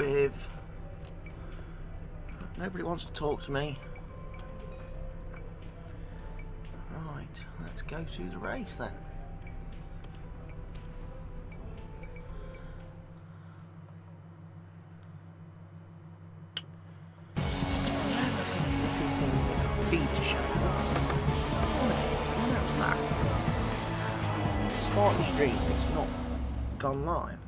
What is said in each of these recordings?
with. Nobody wants to talk to me. Right, let's go to the race then. Feed to show. What was that? Start the stream, it's not gone live.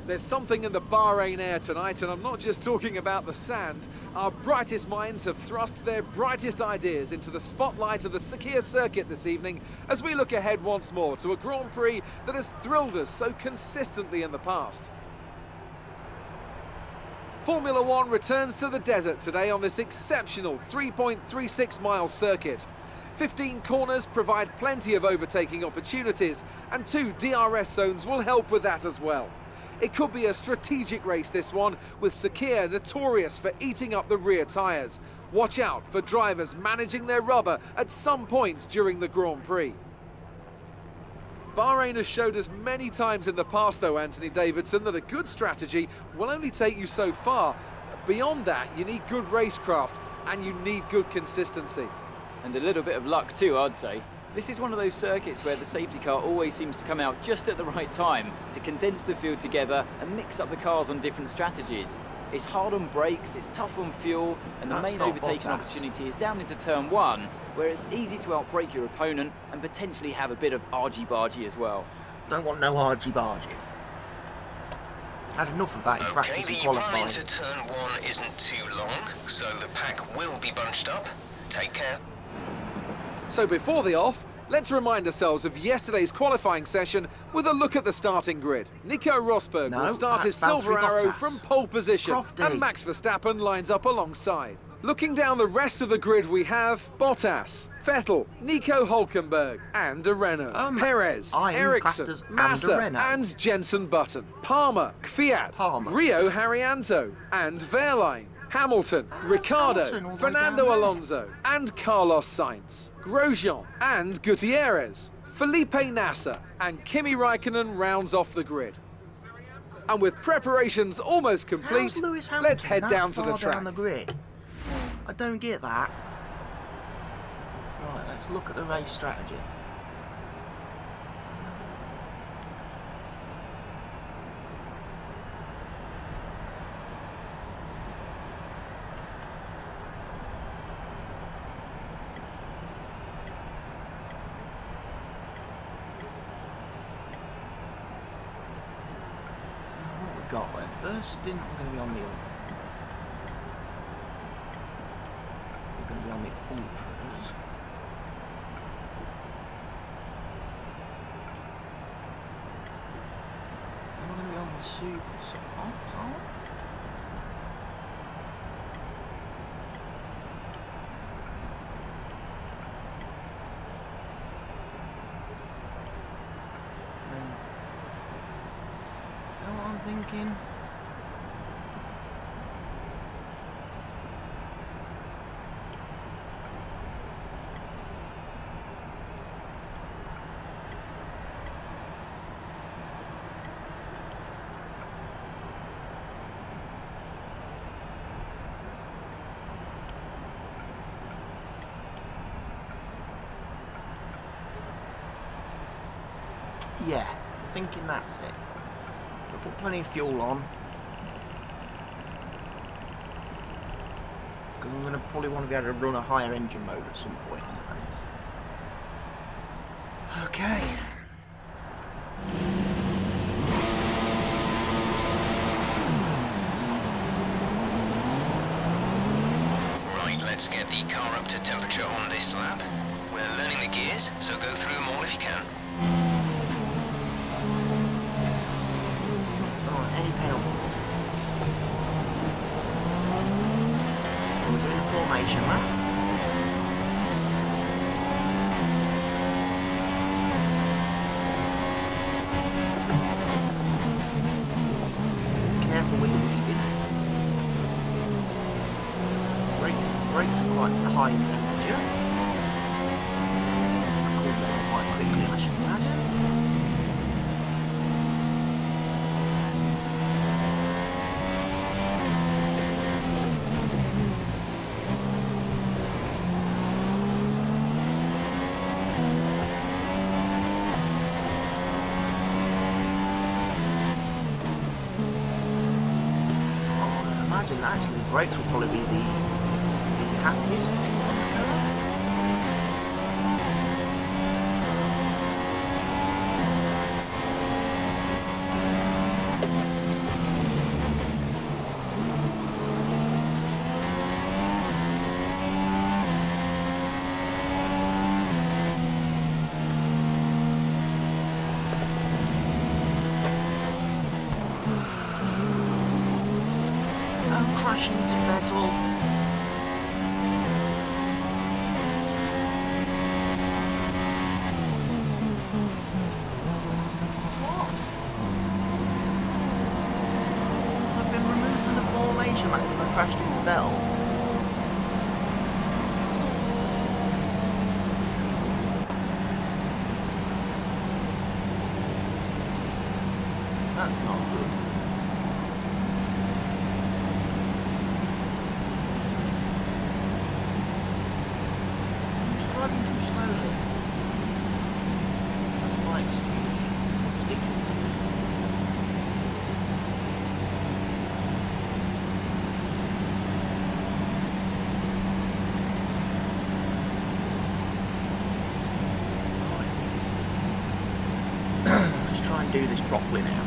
There's something in the Bahrain air tonight, and I'm not just talking about the sand. Our brightest minds have thrust their brightest ideas into the spotlight of the Sakhir circuit this evening as we look ahead once more to a Grand Prix that has thrilled us so consistently in the past. Formula One returns to the desert today on this exceptional 3.36-mile circuit. 15 corners provide plenty of overtaking opportunities, and 2 DRS zones will help with that as well. It could be a strategic race, this one, with Sakhir notorious for eating up the rear tyres. Watch out for drivers managing their rubber at some points during the Grand Prix. Bahrain has showed us many times in the past, though, Anthony Davidson, that a good strategy will only take you so far. Beyond that, you need good racecraft and you need good consistency. And a little bit of luck too, I'd say. This is one of those circuits where the safety car always seems to come out just at the right time to condense the field together and mix up the cars on different strategies. It's hard on brakes, it's tough on fuel, and the main overtaking opportunity is down into turn 1, where it's easy to outbrake your opponent and potentially have a bit of argy-bargy as well. Don't want no argy-bargy. Had enough of that in practice and qualifying. Okay, the run into turn 1 isn't too long, so the pack will be bunched up. Take care. So before the off, let's remind ourselves of yesterday's qualifying session with a look at the starting grid. Nico Rosberg will start his silver arrow from pole position, and Max Verstappen lines up alongside. Looking down the rest of the grid, we have Bottas, Vettel, Nico Hülkenberg, and a Renault, Perez, Ericsson, Massa, and Jenson Button, Palmer, Kvyat, Rio Haryanto, and Wehrlein, Hamilton, Ricciardo, Fernando Alonso, and Carlos Sainz, Grosjean, and Gutierrez, Felipe Nasser, and Kimi Raikkonen rounds off the grid. And with preparations almost complete, let's head down to the track. Down the grid? I don't get that. Right, let's look at the race strategy. Got there. First stint, we're going to be on the ultras. Then we're going to be on the super softs, aren't we? Thinking. Yeah, thinking that's it. We'll put plenty of fuel on. Because I'm going to probably want to be able to run a higher engine mode at some point in the race. Okay. Right, let's get the car up to temperature on this lap. We're learning the gears, so go through them all if you can. Any penalties? We're doing a formation lap. Careful with the weaving. Brakes are quite high in temperature. Cool down quite quickly, I should actually the brakes will probably be the happiest thing on the car. Crash into Vettel. What? I've been removed from the formation like if I crashed into Vettel. That's not good. Driving too slowly. That's my excuse. I'm sticking. Right. Let's try and do this properly now.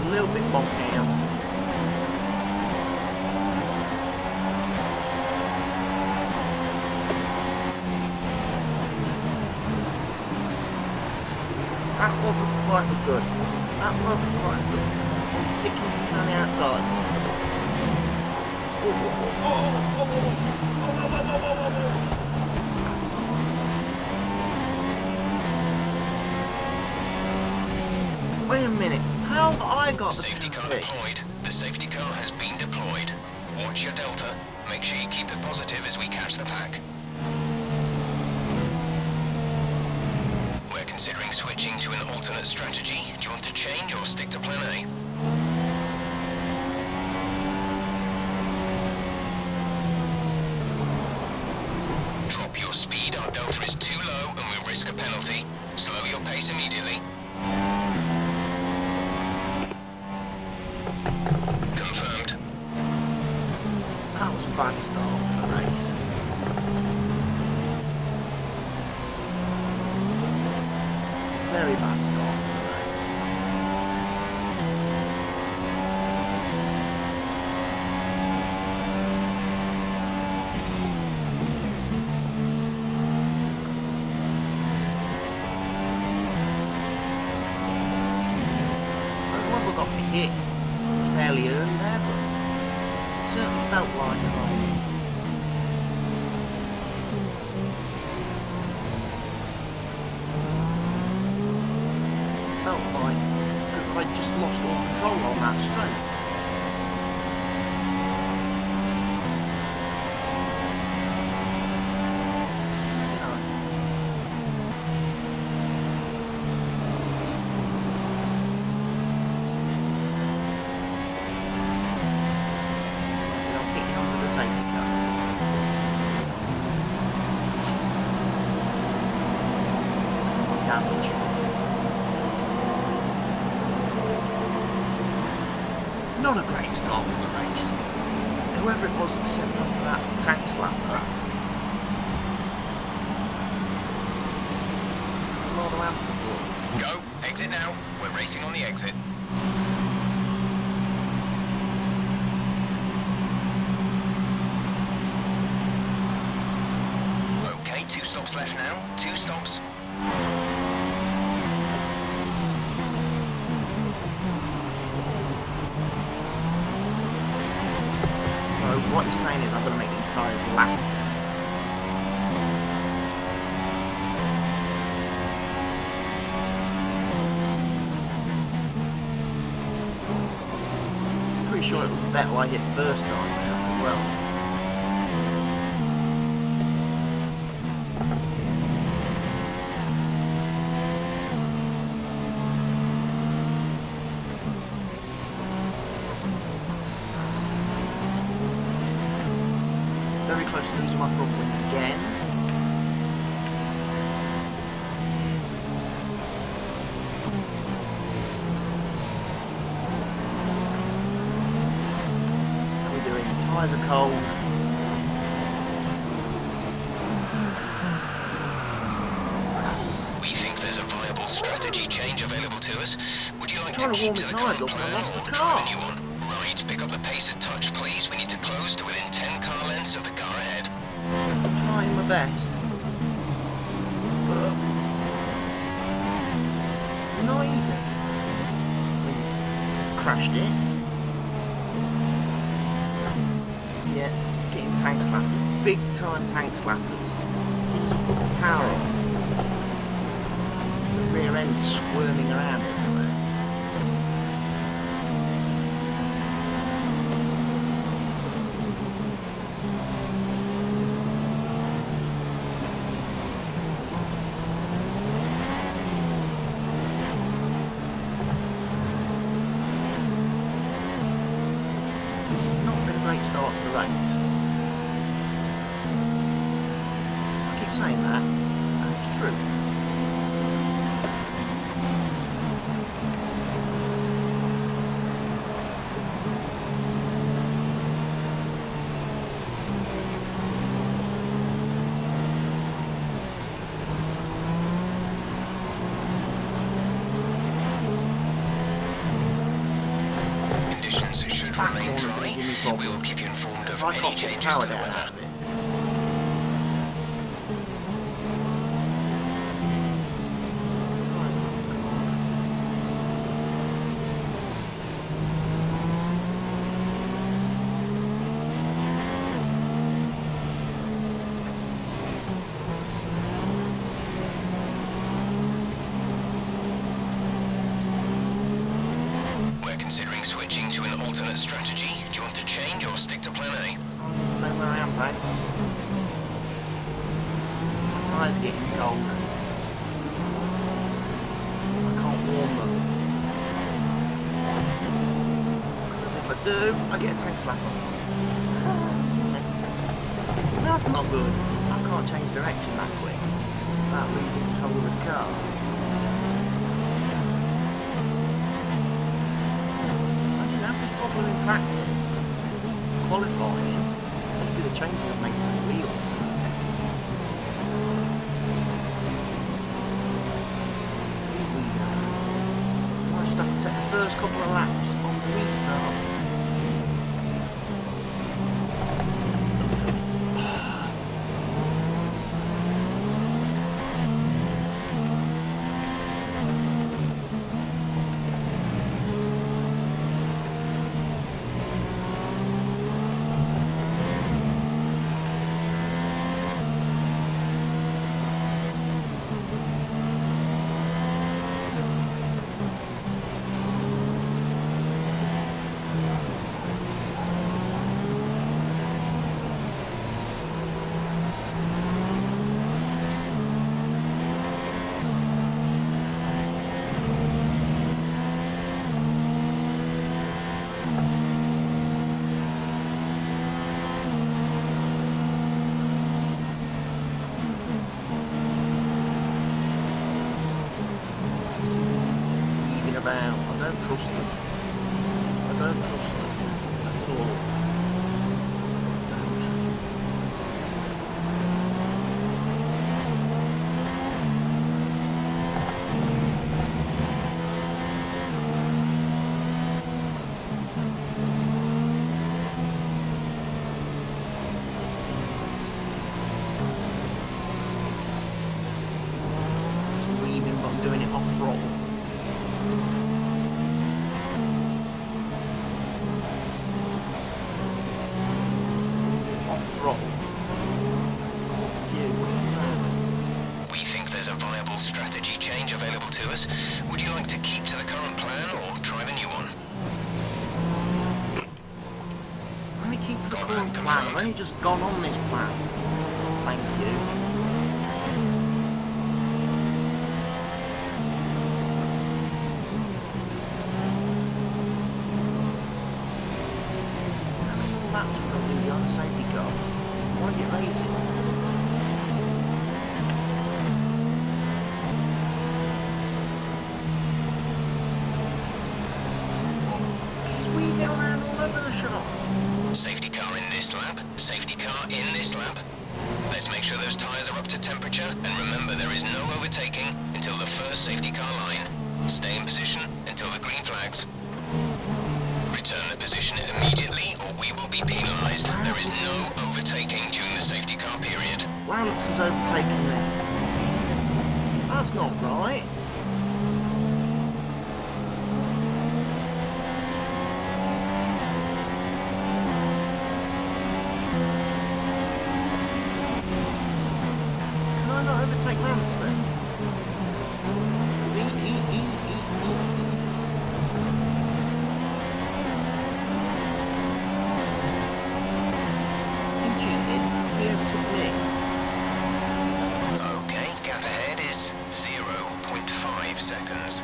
A little bit bogged down. That wasn't quite as good. That wasn't quite as good. I'm sticking on the outside. Wait a minute. How have I got the Safety car deployed. The safety car has been deployed. Watch your delta. Make sure you keep it positive as we catch the pack. We're considering switching to an alternate strategy. Do you want to change or stick to plan A? Drop your speed. Our delta is too low and we risk a penalty. Slow your pace immediately. Confirmed. That was a bad start to the race. Very bad start to the race. I remember got hit fairly early there, but it certainly felt like because I just lost all control on that straight. You know. And I'm hitting under the safety car. Damage. Not a great start to the race. Whoever it was that sent me onto that tank slapper. There's a lot to answer for. Go. Exit now. We're racing on the exit. Okay, 2 stops left now. 2 stops. What he's saying is I'm going to make these tyres last. Pretty sure it was better I hit first time now as well. Very close to losing my front wing again. How are we doing? Tyres are cold. We think there's a viable strategy change available to us. Would you like to I'm trying keep to to the warm the current tyres up and I plan lost the or car. try the new one? Right, pick up the pace a touch, please. We need to close to within 10 car lengths of the car ahead. I'm trying my best. But not easy. We crashed it. Yeah, getting tank slapped. Big time tank slappers. As soon as I put the power on, the rear end's squirming around everywhere. This has not been a great start to the race. I keep saying that, and it's true. Conditions should That remain corner's dry. gonna give me problems. We will keep you informed of If I any can't put the changes power to the down weather. out of it. We're considering switching to an alternate strategy. Do you want to change or stick to plan A? Stay where I am, thanks. My tyres are getting cold. I can't warm them. Because if I do, I get a tank slapper. That's not good. I can't change direction that quick without losing control of the car. I didn't have this problem in practice. Qualifying, maybe the changes I've made to the wheel. I might just have to take the first couple of laps on the restart. About. I don't trust them. I don't trust them at all. I don't. It's weaving, but I'm doing it off throttle. We think there's a viable strategy change available to us. Would you like to keep to the current plan or try the new one? Let me keep to the current plan. I've only just gone on this plan. Thank you. How many more laps will I do on the safety car? 1 Don't get lazy. He's weaving around all over the shop. Safety car in this lap. Safety car in this lap. Let's make sure those tyres are up to temperature, and remember there is no overtaking until the first safety car line. Stay in position until the green flags. Return the position immediately or we will be penalised. There is no overtaking during the safety car period. Lance has overtaken them. That's not right. Can I not overtake Lance then? 'Cause he. Okay, gap ahead is 0.5 seconds.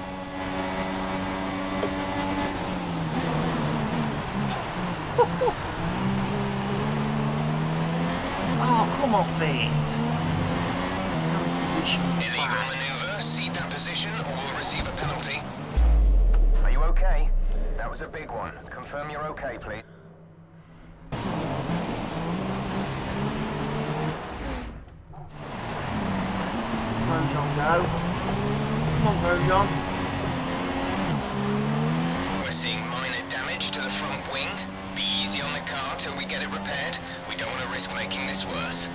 Oh, come off it! Position. Illegal manoeuvre, cede that position or we'll receive a penalty. Are you okay? That was a big one. Confirm you're okay, please. Grosjean, go. Come on, Grosjean. We're seeing minor damage to the front wing. Be easy on the car till we get it repaired. We don't want to risk making this worse.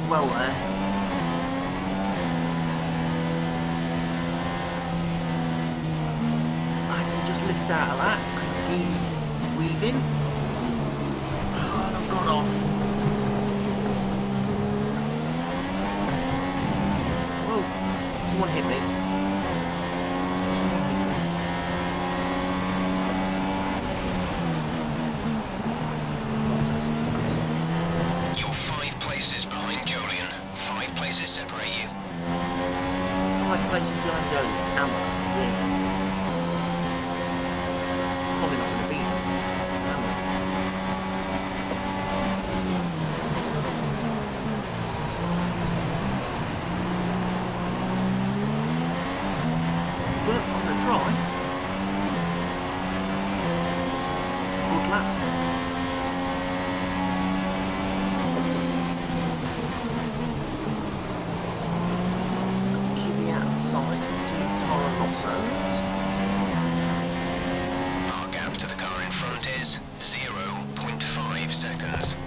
Well there. I had to just lift out of that because he was weaving. Oh, and I've got off. Whoa, someone hit me. You're 5 places behind Jolyon. 5 places separate you. 5 places behind Joe. Hammer. Yeah. Probably not going to beat him. That's the hammer. But I'm going to try. Good laps then. Sides, the 2 Toro Rossos. Our gap to the car in front is 0.5 seconds.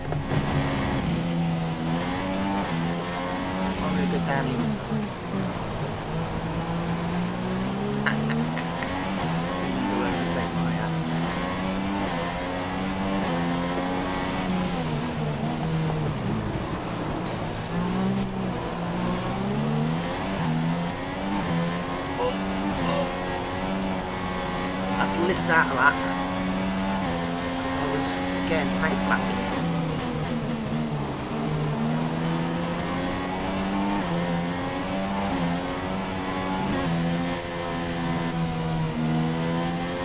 I'm going to go down the inside. You overtake my ass. Lift out of that because I was again tank slapping.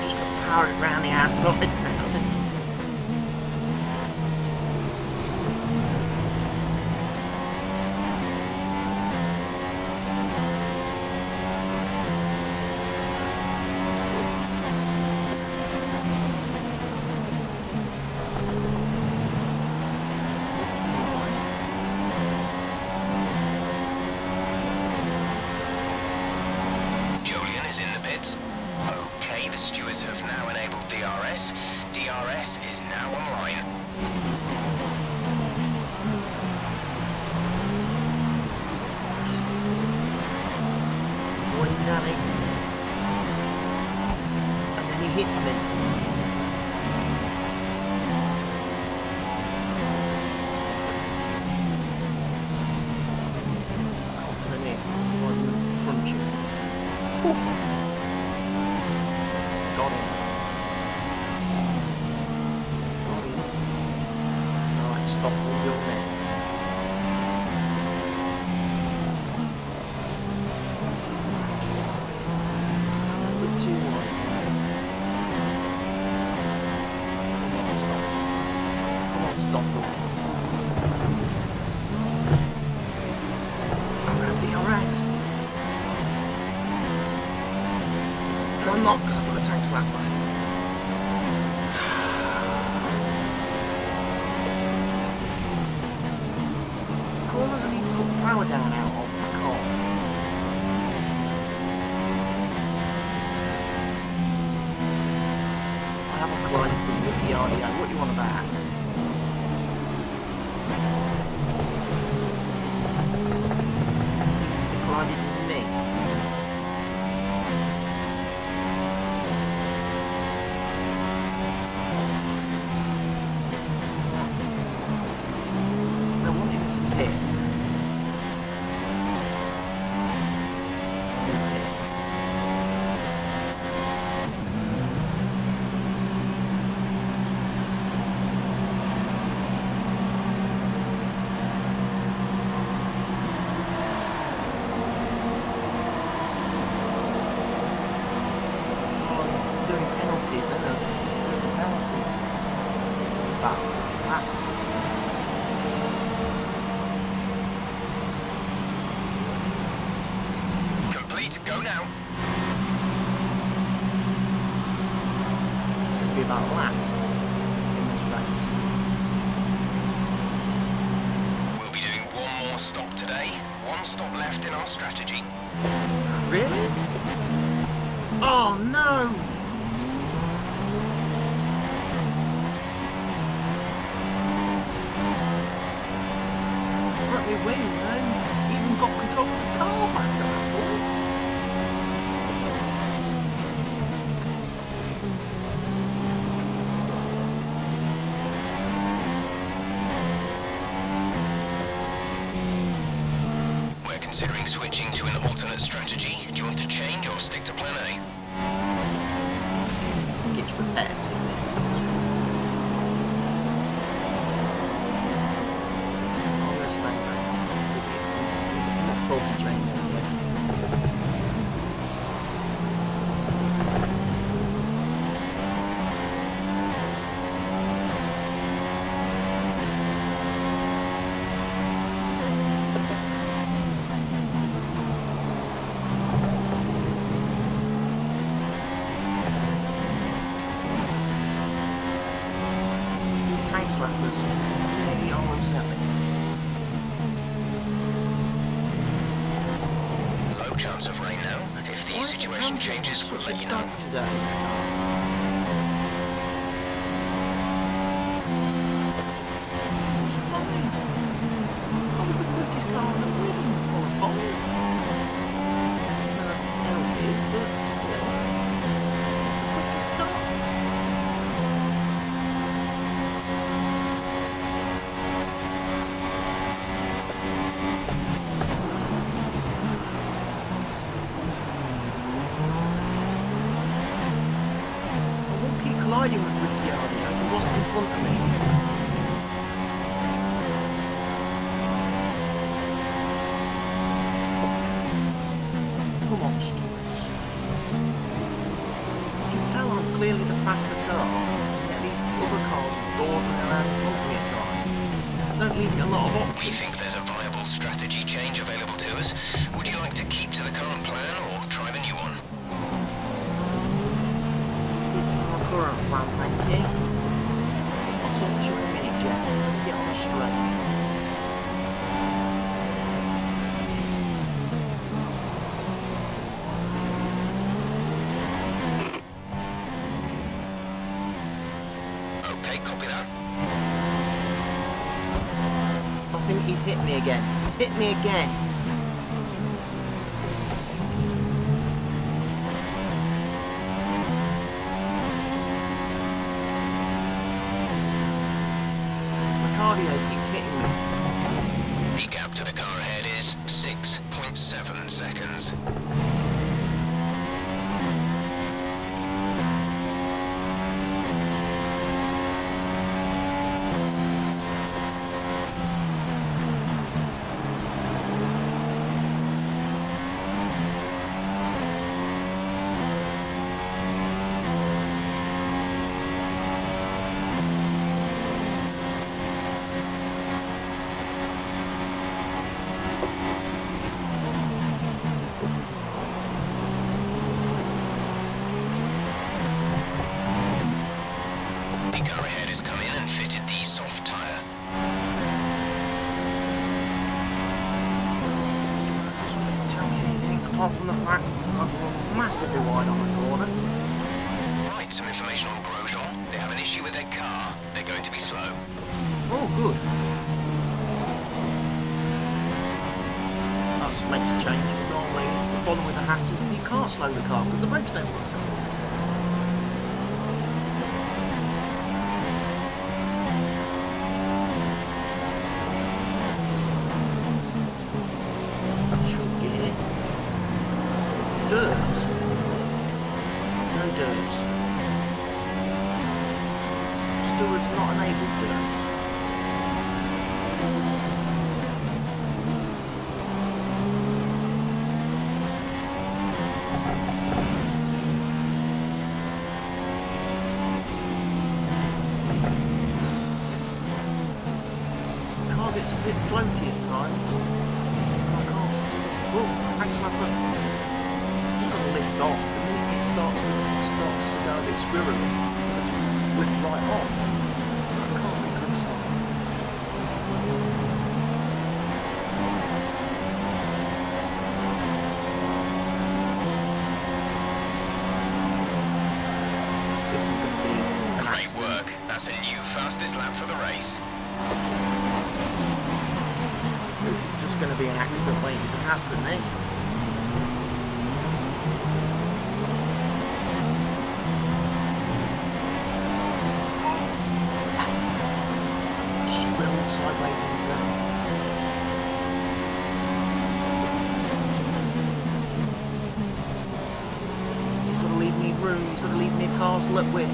Just got to power it round the outside now. In the pits. Okay, the stewards have now enabled DRS. Stoffel, you're next. Number 2 one. Come on, Stoffel. I'm going to have DRS. And I'm not, because I've got a tank slap on. Corners, I need to put the power down out of my car. I have a client with Ricky RDO. What do you want about? He's declined me. I want him to pit. Doing penalties, isn't it? Doing penalties. Wow, last. Complete, go now. It'll be about last in this race. We'll be doing one more stop today. One stop left in our strategy. Really? Oh no! Let me win, man. Even got control of the car back at that point. We're considering switching to an alternate strategy. Do you want to change or stick to plan A? I think it's repetitive, this thing. I'm going to stay back. I'm not talking to anyone yet. These time slappers really are upsetting. Low chance of rain now. If the situation changes, we'll let you know. I was the quickest car on the grid in qualifying. Penalty, but still. The quickest car. I won't keep colliding with Ricky RDO if he wasn't in front of me. Come on, Stuarts. You can tell I'm clearly the faster car, yet these other cars dawdling around the me at times. Don't leave me a lot of options. We think there's a viable strategy change available to us. Would you like to keep to the current plan or try the new one? My current plan, thank you. I'll talk to you in a minute, Jeff. Get on the straight. Okay, copy that. I think he's hit me again. He's hit me again. My cardio keeps hitting me. The gap to the car ahead is 6.7 seconds. apart from the fact I've run massively wide on the corner. Right, some information on Grosjean. They have an issue with their car. They're going to be slow. Oh, good. That just makes a change. Because normally the problem with the Haas is that you can't slow the car because the brakes don't work. That's your gear. Dirt. No dirt. Stewards not enabled dirt. It's a bit floaty at times. I can't. Oh, thanks, Lapper. Just got to lift off. The minute it starts to go a bit squirrely, lift right off. That can't be a good sign. This is going to be an Great accident. work. That's a new fastest lap for the race. This is just going to be an accident waiting to happen, this. Squirrel sideways into. He's got to leave me room, he's got to leave me a car's lip width.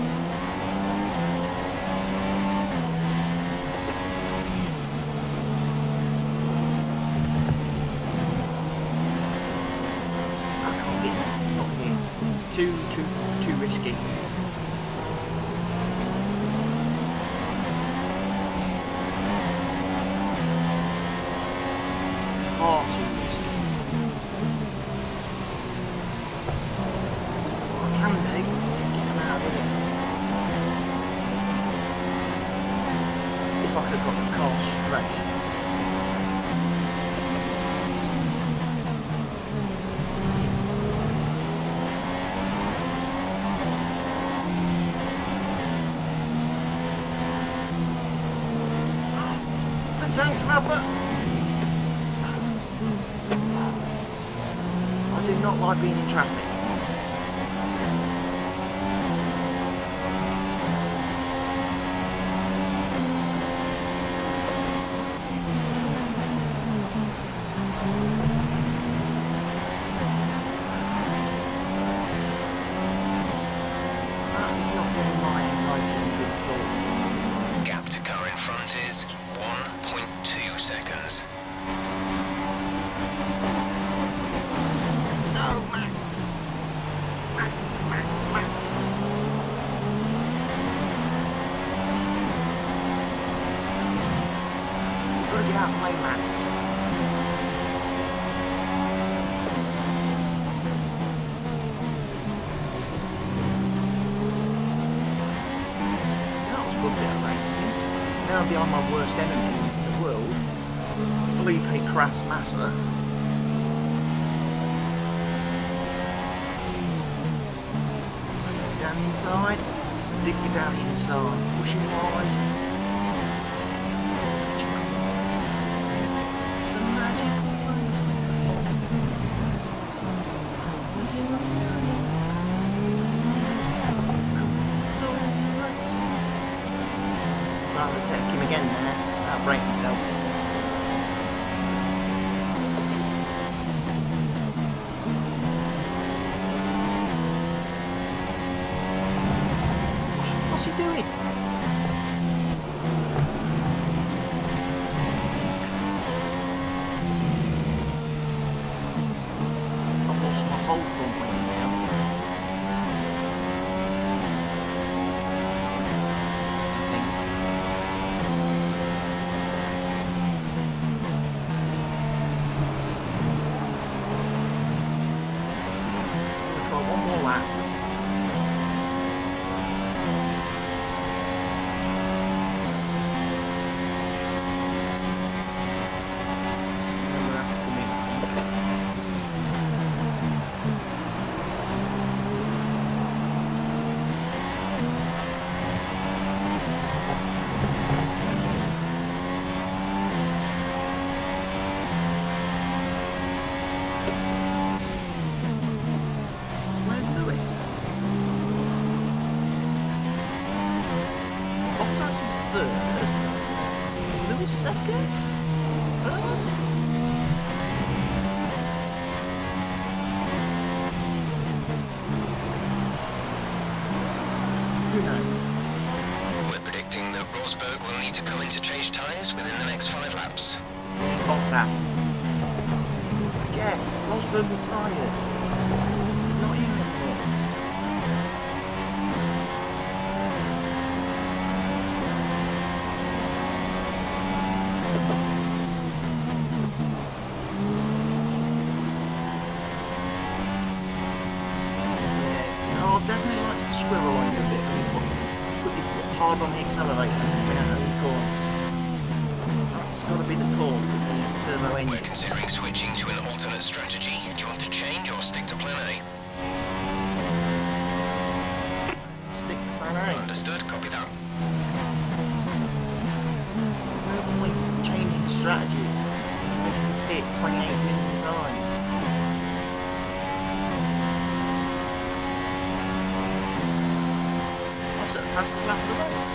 Too risky. Far too risky. What I can do is get them out of here. If I could have got the car straight. Thanks, Rapper. I do not like being in traffic. That is not doing my anxiety good at all. Gap to car in front is 1.2 seconds. No, Max! Max, Max, Max! You've got to get out of the way, Max. So that was a good bit of racing. Now behind my worst enemy in the world, Felipe Crass Massa. Down the inside, dig it down the inside, pushing wide. It's a magical place. Is it not magic? Logitech him again there. I'll break myself. What's he doing? I've lost my whole front wing now. second? First? Who knows? We're predicting that Rosberg will need to come in to change tyres within the next 5 laps. Bottas. Jeff, Rosberg retired. Not here anymore. Oh, definitely likes to squirrel on you a bit when you put your foot hard on the accelerator and get out of these corners. It's got to be the torque that needs a turbo engine. We're considering switching to an alternate strategy. Do you want to change or stick to plan A? Stick to plan A. Understood, copy that. No point changing strategies. Making the pit 28 million times. I've set the fastest lap of the race.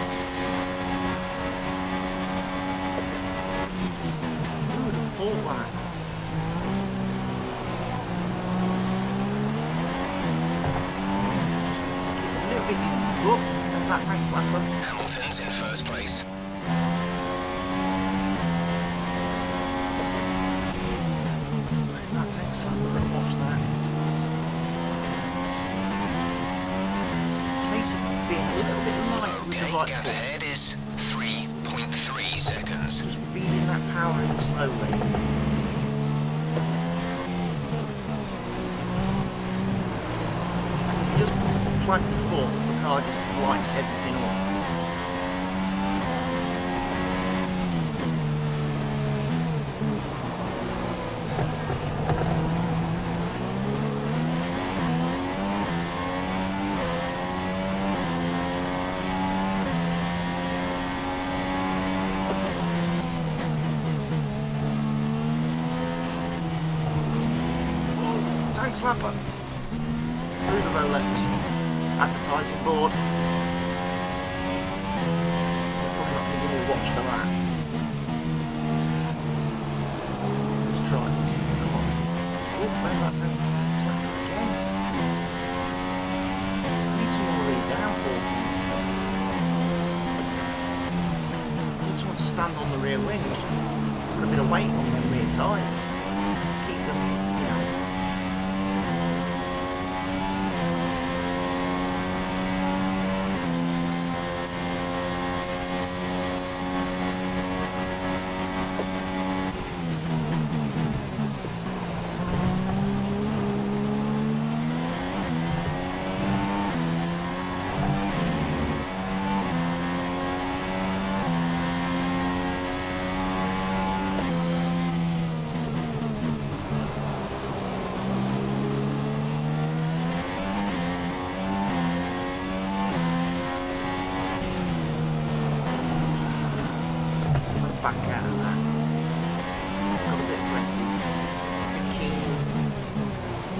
Who would have thought that? Just going to take it a little bit easy. Look, there's that tank slapper. Hamilton's in first place. There's that tank slapper. We're going to watch that. Case of being a little bit lighter with the Okay, right gap foot. ahead is 3.3 seconds. Just feeding that power in slowly. And if you just plant your foot, the car just lights everything up. Oh, tank slapper. Through the Rolex advertising board. Probably not going to give me a watch for that. Let's try this thing. Come on. Oh, there's that tank slapper again. I need some more rear downforce on this thing. I need someone to stand on the rear wing and just put a bit of weight on them rear tyres. Keep them, you know. Back out of that. Got a bit aggressive. Keen.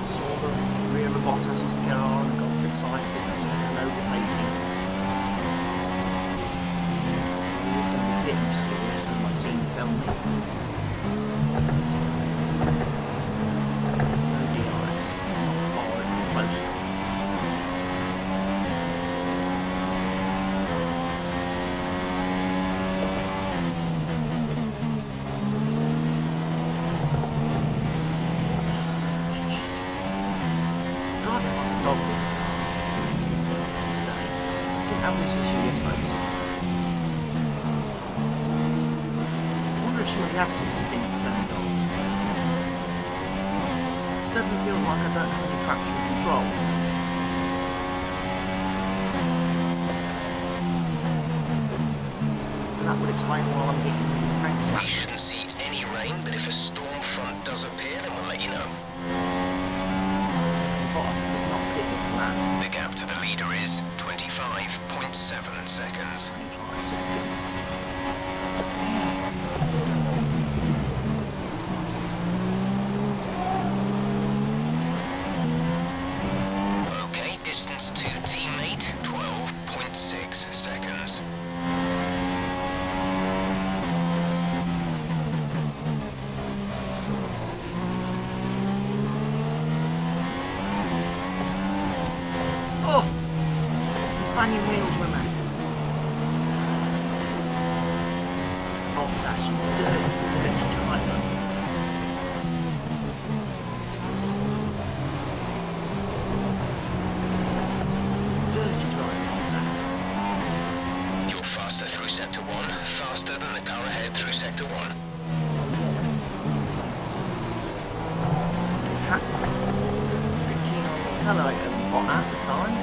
Saw the rear of Bottas's car and got excited and overtaking. He was going to be pitting soon, so my team tell me. No DRS, not far, close. Driving like a dog this car. Today. Didn't have this issue yesterday. I wonder if some of the assets have been turned off. Definitely feel like I don't have any traction control. And that would explain why I'm getting the tanks We out. shouldn't see any rain, but if a storm front does appear, then we'll let you know. Bottas did not pick this lap. The gap to the leader is 25.7 seconds. 25 seconds. Okay, distance to teammate, 12.6 seconds. Bottas, you dirty, dirty driver. Dirty driver, Bottas. You're faster through sector 1, faster than the car ahead through sector 1. Pretty keen on the accelerator, Bottas at time.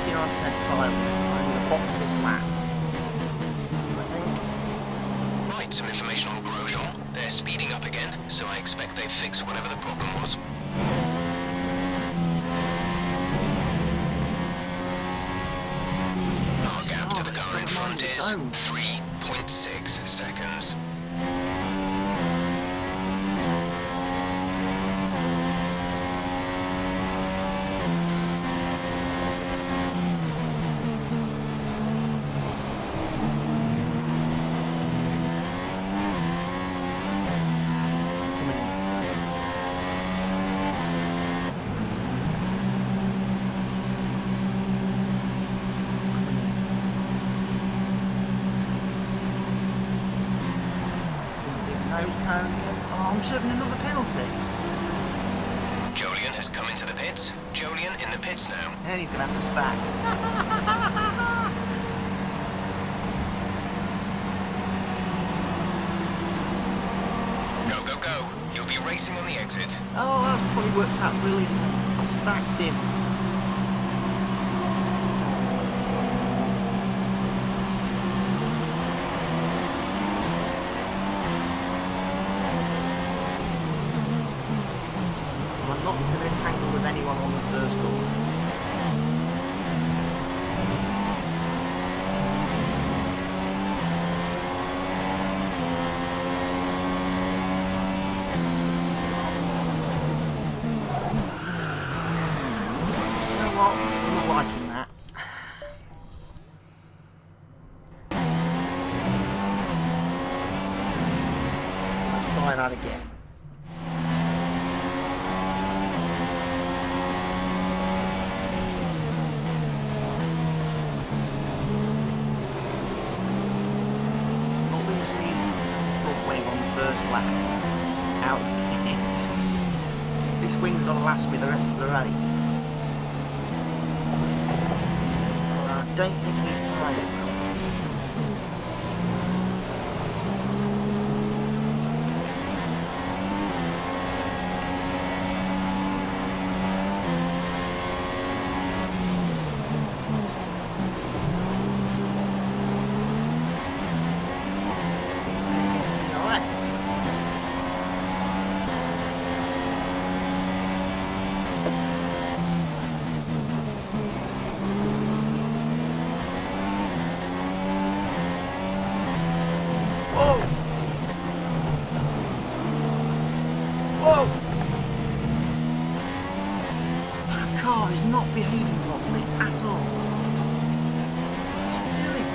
59% time. I'm going to box this lap, I think. Right, some information on Grosjean. They're speeding up again, so I expect they've fixed whatever the problem was. Our gap to the car in front is 3.6 seconds. Oh, I'm serving another penalty. Jolyon has come into the pits. Jolyon in the pits now. And he's going to have to stack. Go, go, go. You'll be racing on the exit. Oh, that's probably worked out brilliant. I stacked him. I'm not going to entangle with anyone on the first corner. You know what? I'm not liking that. So let's try that again. First lap out of it. This wing's gonna last me the rest of the race. Well, I don't think he's tired. Car is not behaving properly at all. What's it doing?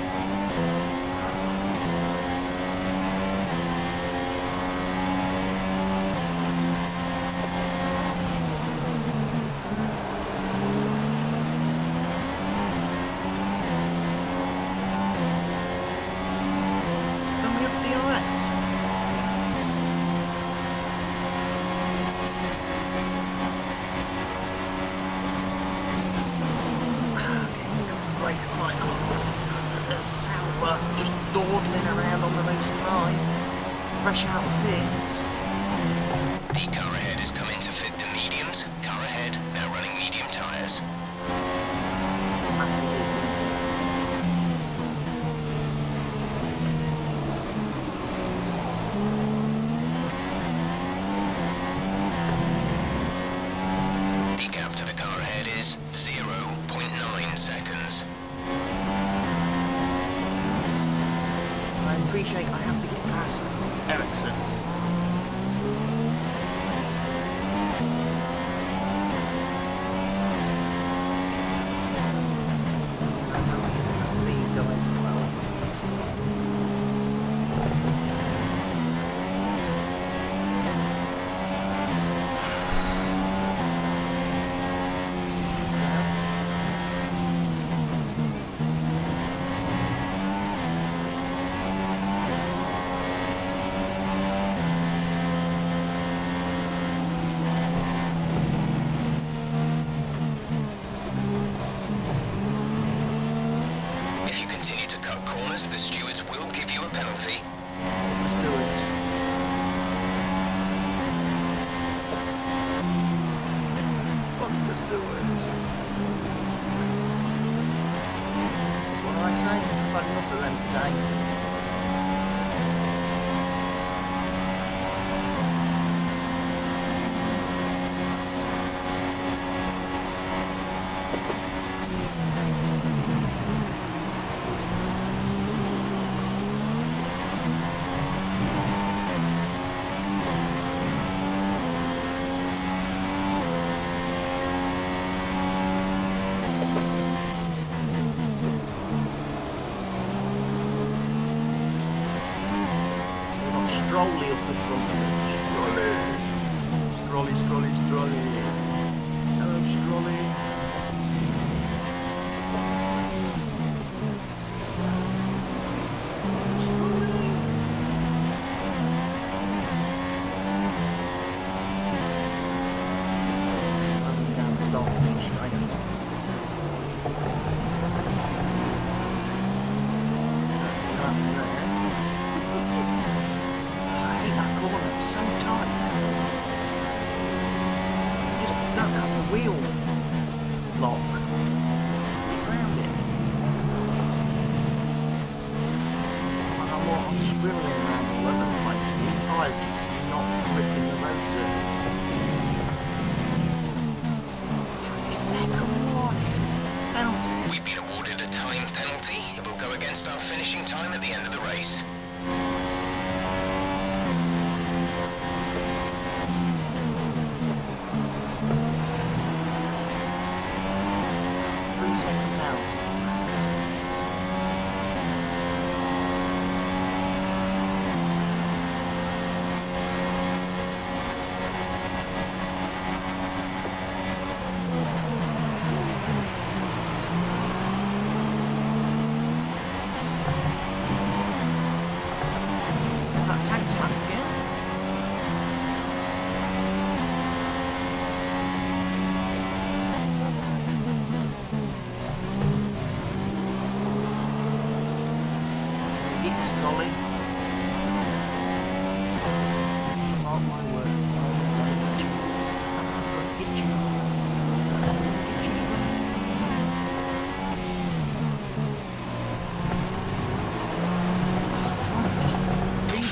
Don't we have DRS? Sauber just dawdling around on the racing line, fresh out of pits. The car ahead has come in to fit the mediums. Car ahead, now running medium tyres. The gap to the car ahead is 0.9 seconds. I appreciate I have to get past Ericsson. I have to get past these guys as well. If you continue to cut corners, the stewards will give you a penalty. Stewards. Fuck the stewards. What do I say? I've had enough of them today. Strolly up the front. Strolly. Strolly. Hello, Strolly. Strolly. Down the start straight. So tight. You just don't have the wheel lock to get around it. I'm squirreling around all over the place. These tyres just not gripping the road surface. 3-second warning. Penalty. We've been awarded a time penalty. It will go against our finishing time at the end of the race. Tank slap again. Hits trolley. Oh my word. Get you.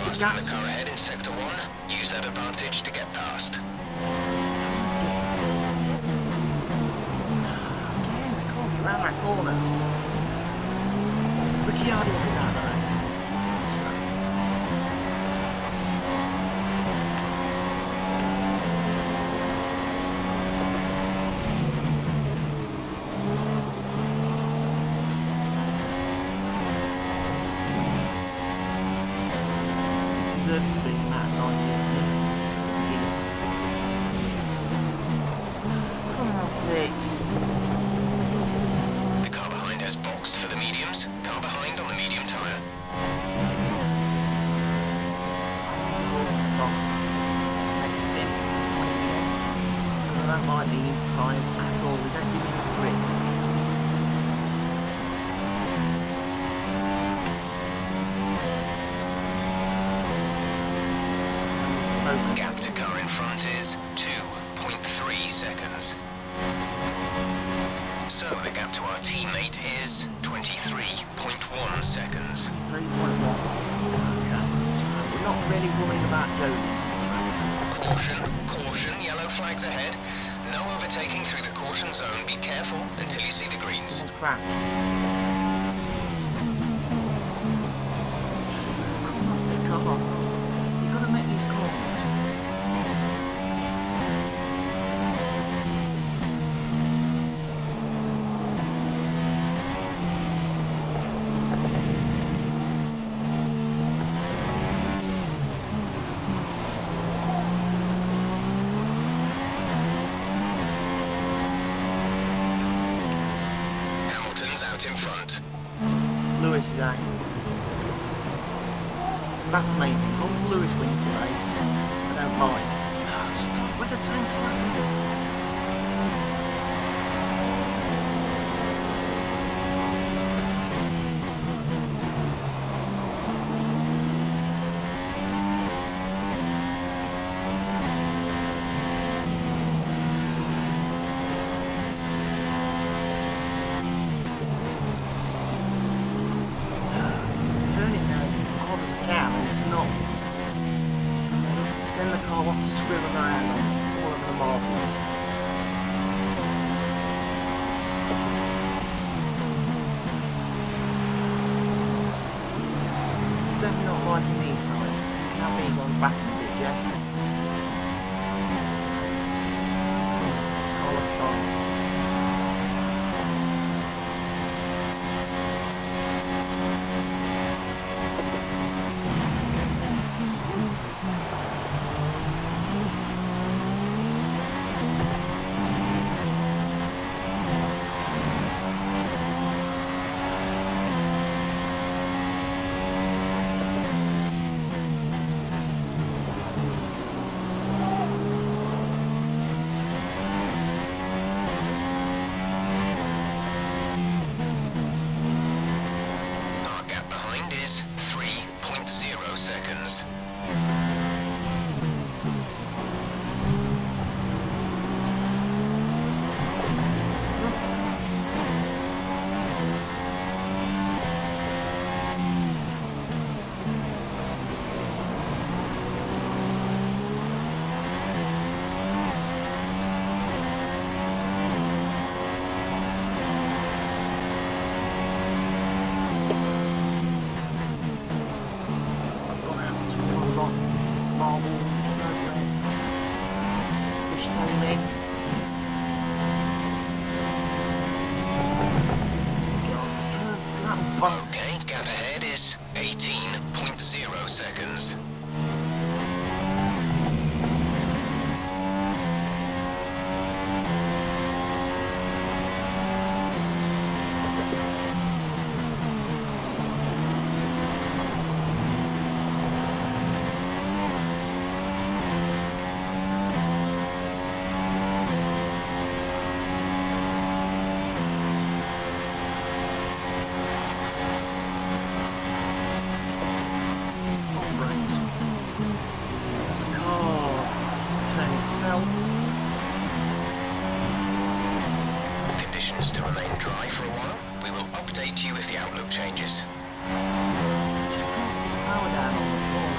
Fasten the car ahead in Sector 1. Use that advantage to get past. Again, we can't get round that corner. Ricciardo was out of the race. Deserves to be Matt on Come on, Vic. The car behind has boxed for the mediums. Car behind on the medium tyre. I don't like these tyres at all. They don't give me enough grip. Gap to car in front is 2.3 seconds. So the gap to our teammate is 23.1 seconds. 3.1. So we're not really worried about Jody. Caution, yellow flags ahead. No overtaking through the caution zone. Be careful until you see the greens. That's crap. Come off the car. You've got to make these calls. Out in front. Lewis is out. That's the main thing. Hold Lewis wins the race. I don't mind. Stop with the tank slapping. gone. Then the car wants to squirrel around on all of the marbles. Definitely not liking these tyres. You can have these on back in a bit, Jeff. Colossal. Is 3.0 seconds. Okay, gap ahead is 18.0 seconds. Conditions to remain dry for a while. We will update you if the outlook changes. Power down on the floor.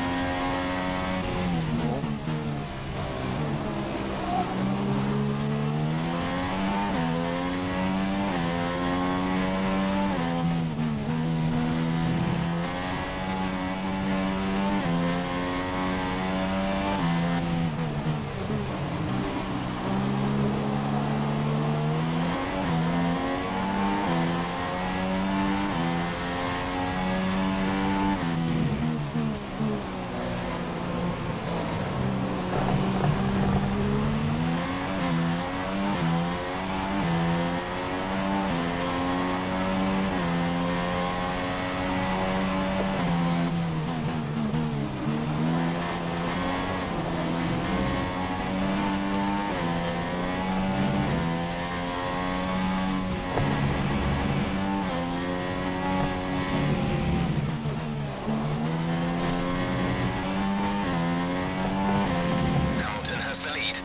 Has the lead.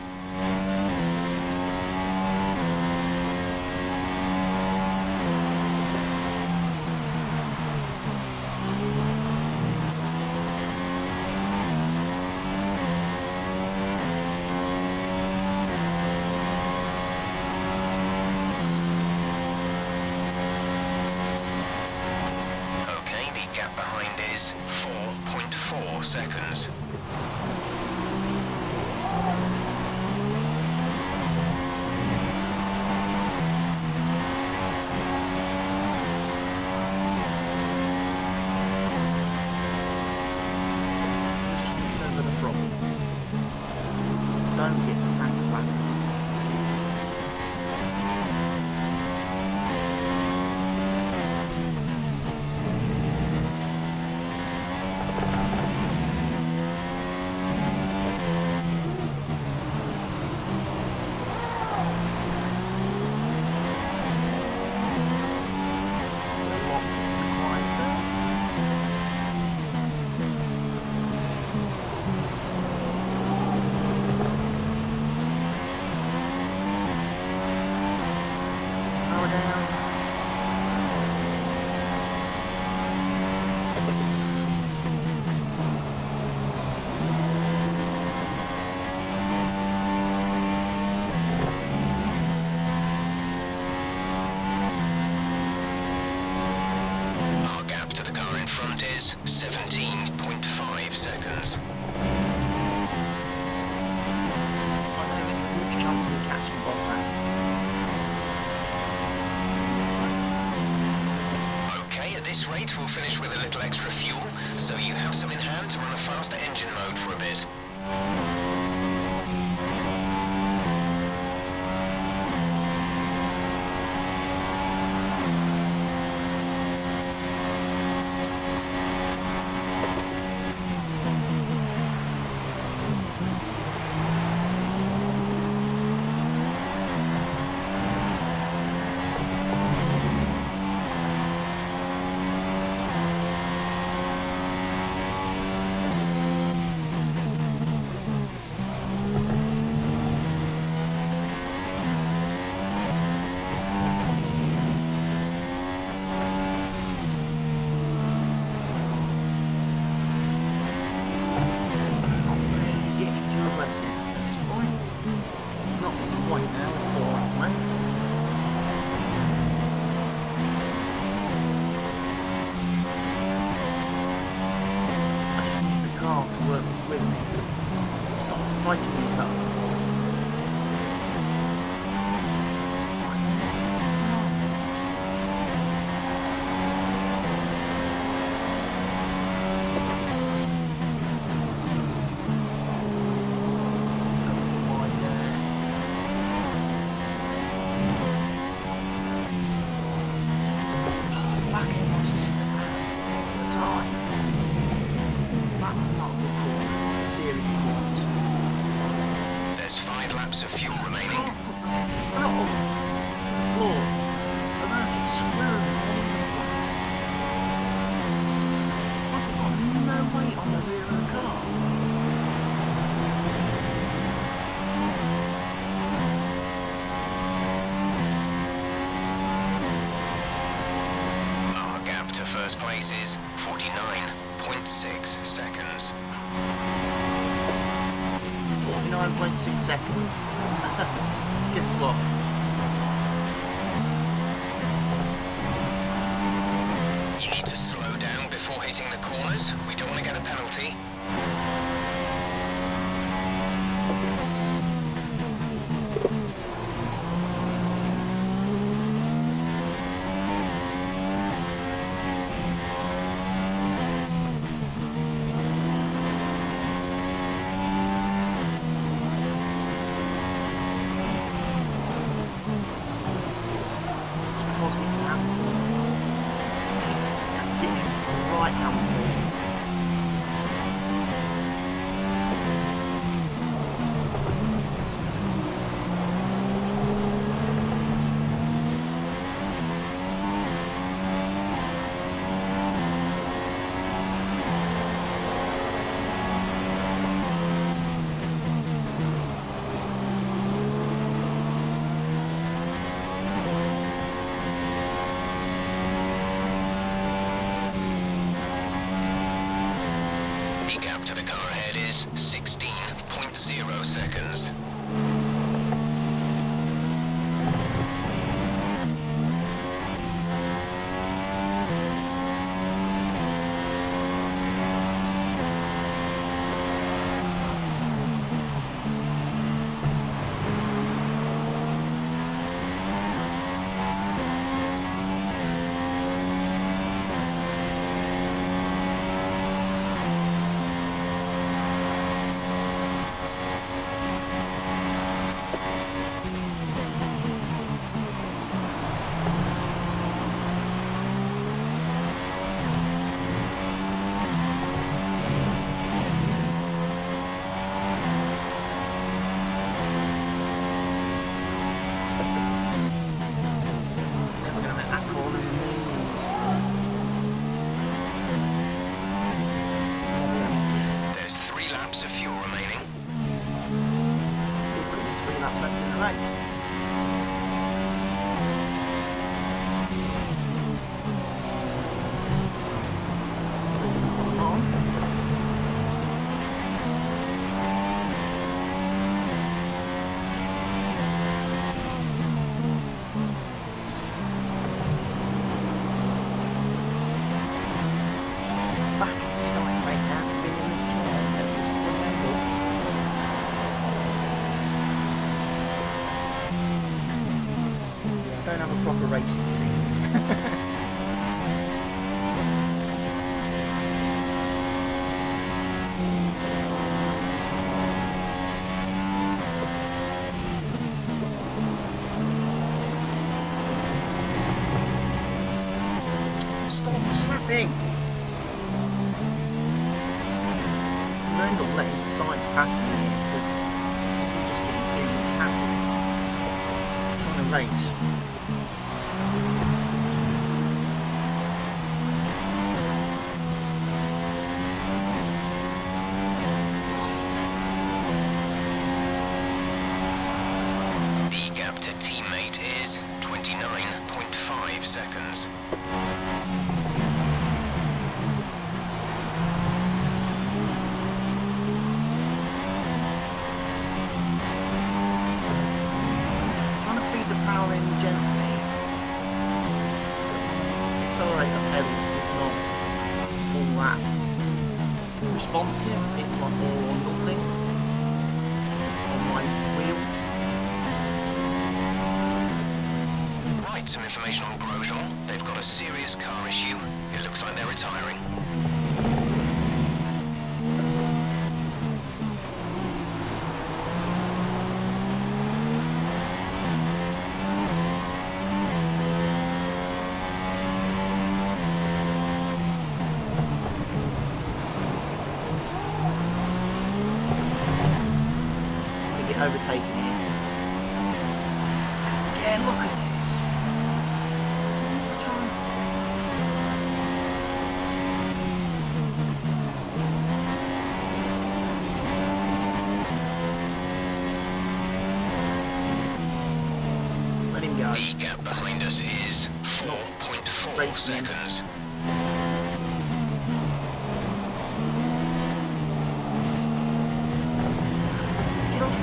Okay, the gap behind is 4.4 seconds. Don't get the tank slapped. 17.5 seconds. I don't think there's much chance of me catching Bottas. Okay, at this rate we'll finish with a little extra fuel, so you have some in hand to run a faster engine mode for a bit. Fighting me up. Back end wants to step out all the time. That was not good call. Serious calls. There's 5 laps of fuel remaining. Can't put the throttle to the floor without it squirreling all over the place. I've got no weight on the rear of the car. Our gap to first place is 49.6 seconds. 49.6 seconds. Guess what? You need to slow down before hitting the corners. We don't want to get a penalty. The gap to the car ahead is 16.0 seconds. Of fuel remaining. Because it's 3 laps left in the race. Back proper racing scene. Stop snapping! I'm going to let his sides pass me here because this is just getting too much hassle. I'm trying to race. The gap to teammate is 29.5 seconds. Power in gently. Accelerate the pedal is not all that responsive. It's like all or nothing on my wheels. Right, some information on Grosjean. They've got a serious car issue. It looks like they're retiring. Overtaking it. Because again, look at this. Let him go. The gap behind us is 4.4 seconds. Get off.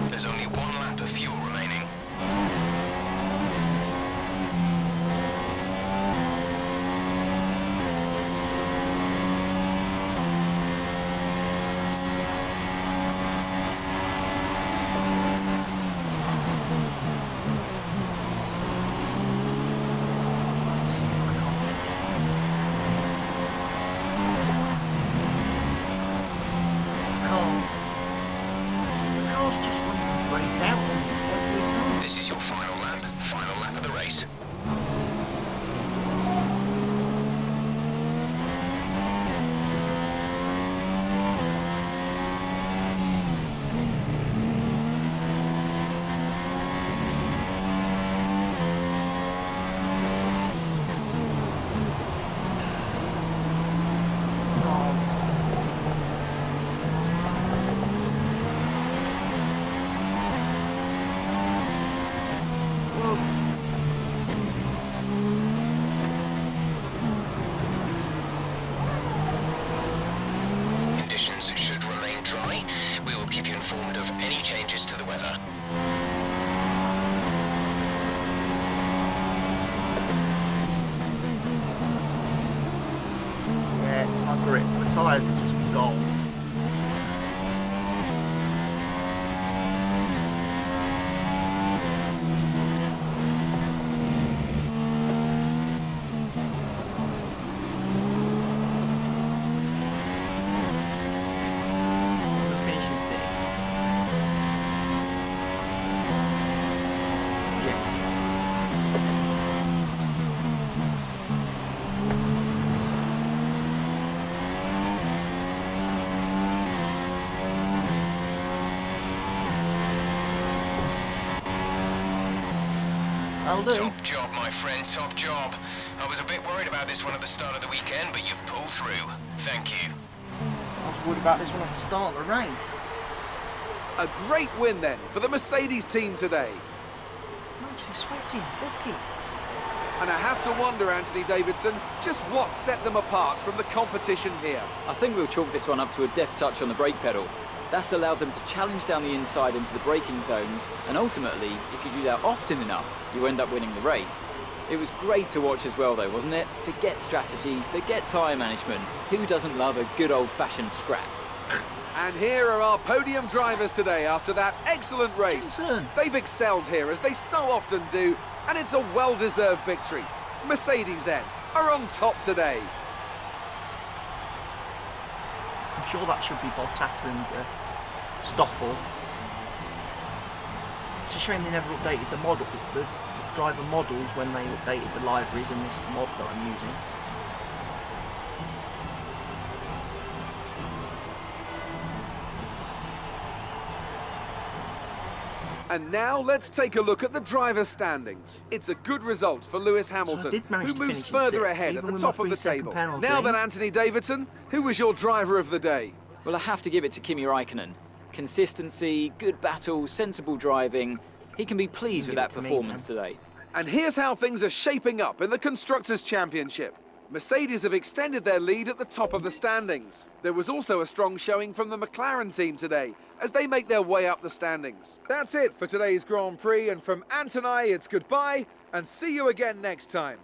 There's only 1 lap of fuel remaining. Let's see if I can't get it. The car's just running break out every time. This is your final lap of the race. Conditions should remain dry. We will keep you informed of any changes to the weather. Yeah, my grip. My tyres are just gone. Top job, my friend, top job. I was a bit worried about this one at the start of the weekend, but you've pulled through. Thank you. I was worried about this one at the start of the race. A great win then for the Mercedes team today. I'm actually sweating buckets. And I have to wonder, Anthony Davidson, just what set them apart from the competition here. I think we'll chalk this one up to a deft touch on the brake pedal. That's allowed them to challenge down the inside into the braking zones, and ultimately, if you do that often enough, you end up winning the race. It was great to watch as well though, wasn't it? Forget strategy, forget tyre management. Who doesn't love a good old-fashioned scrap? And here are our podium drivers today after that excellent race. Jensen. They've excelled here, as they so often do, and it's a well-deserved victory. Mercedes, then, are on top today. I'm sure that should be Bottas and Stoffel. It's a shame they never updated the driver models when they updated the liveries, and this mod that I'm using. And now let's take a look at the driver's standings. It's a good result for Lewis Hamilton, who moves further ahead at the top of the table. Now then, Anthony Davidson, who was your driver of the day? Well, I have to give it to Kimi Raikkonen. Consistency, good battle, sensible driving. He can be pleased with that performance today. And here's how things are shaping up in the Constructors' Championship. Mercedes have extended their lead at the top of the standings. There was also a strong showing from the McLaren team today, as they make their way up the standings. That's it for today's Grand Prix, and from Ant and I, it's goodbye, and see you again next time.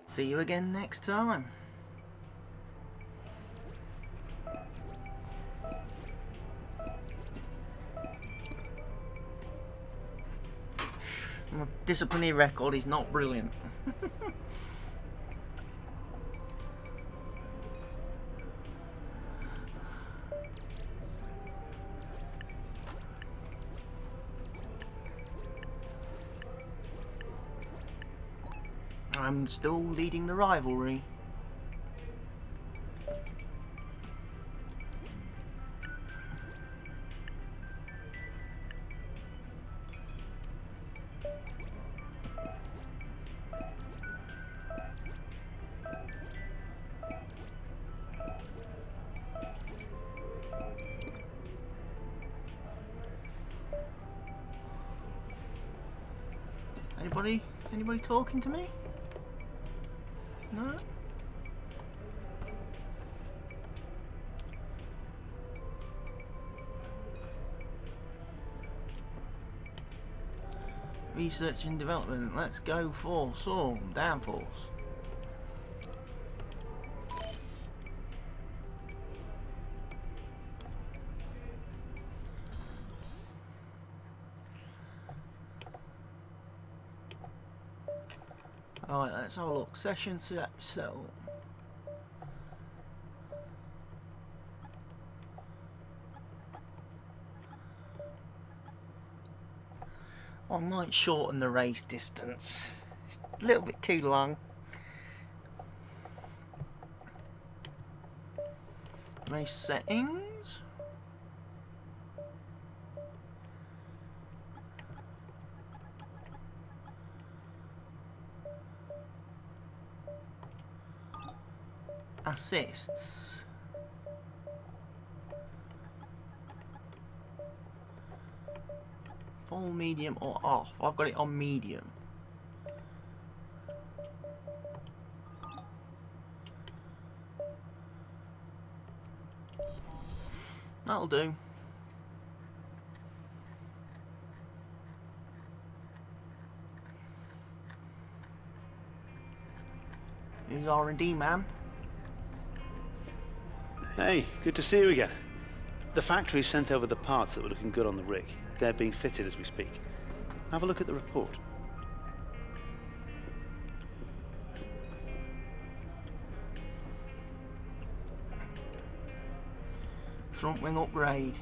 See you again next time. My disciplinary record is not brilliant. I'm still leading the rivalry. Anybody talking to me? No? Research and development. Let's go for some downforce. Alright, let's have a look. Session so. I might shorten the race distance. It's a little bit too long. Race settings. Assists. Full, medium or off. I've got it on medium. That'll do. Who's R&D man? Hey, good to see you again. The factory sent over the parts that were looking good on the rig. They're being fitted as we speak. Have a look at the report. Front wing upgrade.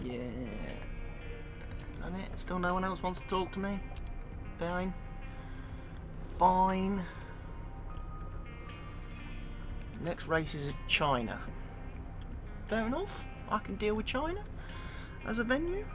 Yeah. Is that it? Still no one else wants to talk to me? Fine. Fine. Next race is China. Fair enough. I can deal with China as a venue.